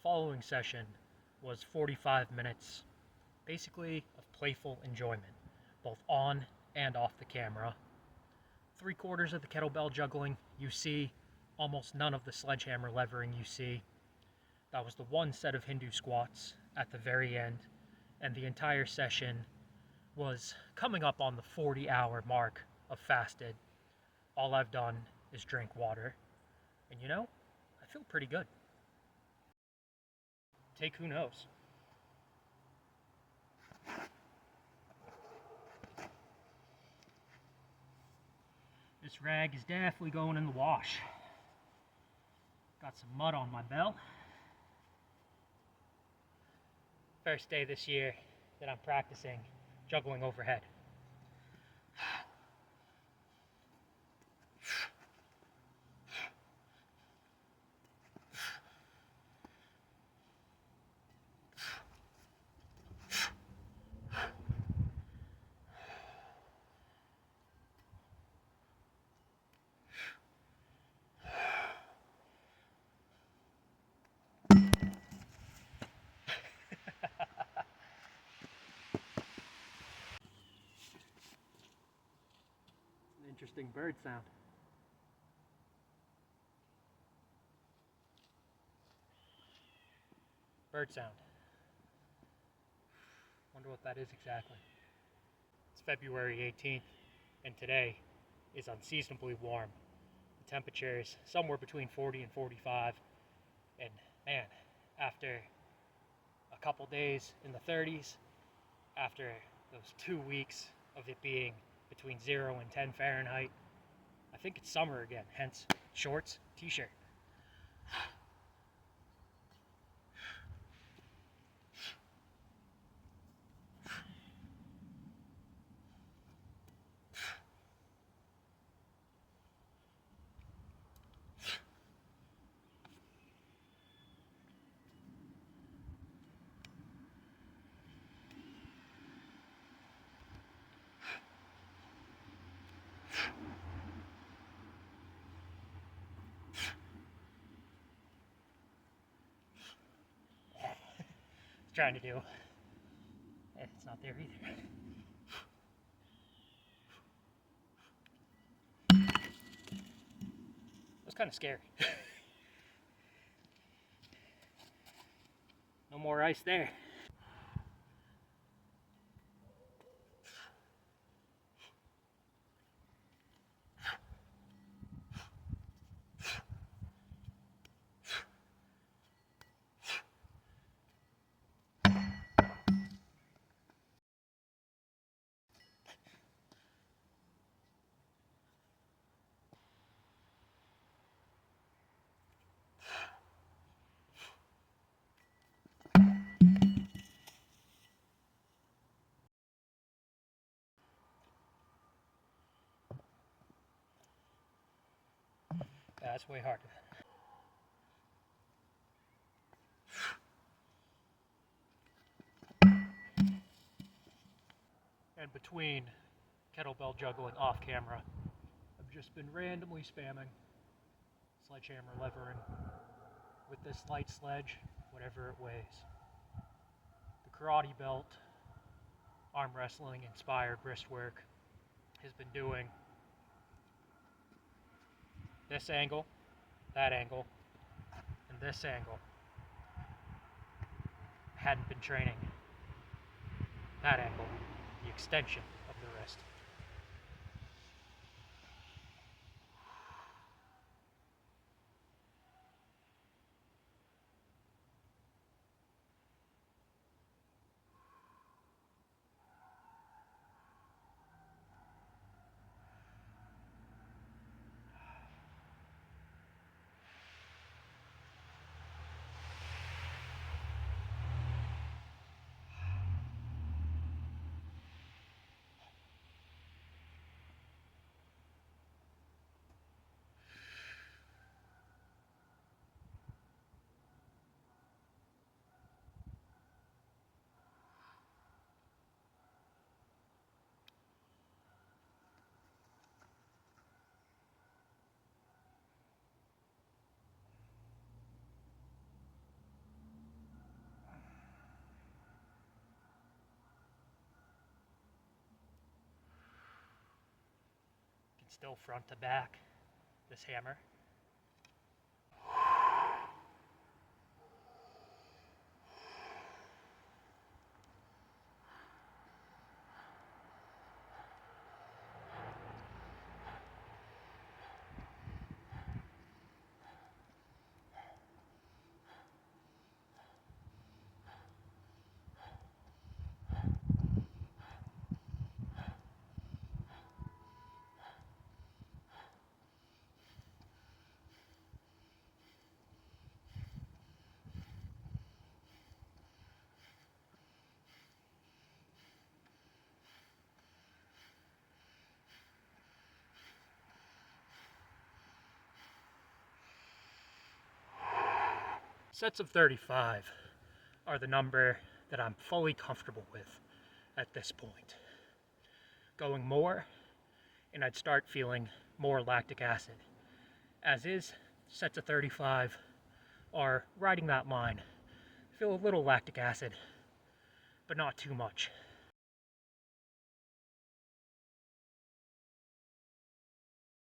following session was 45 minutes, basically of playful enjoyment, both on and off the camera. 3/4 of the kettlebell juggling you see, almost none of the sledgehammer levering you see. That was the one set of Hindu squats at the very end, and the entire session was coming up on the 40-hour mark of fasted. All I've done is drink water, and you know, I feel pretty good. Take who knows. This rag is definitely going in the wash. Got some mud on my belt. First day this year that I'm practicing juggling overhead. Interesting bird sound. Bird sound. Wonder what that is exactly. It's February 18th, and today is unseasonably warm. The temperature is somewhere between 40 and 45, and man, after a couple days in the 30s, after those 2 weeks of it being between 0 and 10 Fahrenheit, I think it's summer again, hence shorts, t-shirt. Trying to do. It's not there either. It was kind of scary. No more ice there. Yeah, that's way harder. And between kettlebell juggling off camera, I've just been randomly spamming sledgehammer levering with this light sledge, whatever it weighs. The karate belt, arm wrestling inspired wrist work has been doing this angle, that angle, and this angle. I hadn't been training that angle, the extension of the wrist. Still front to back, this hammer. Sets of 35 are the number that I'm fully comfortable with at this point. Going more, and I'd start feeling more lactic acid. As is, sets of 35 are riding that line. Feel a little lactic acid, but not too much.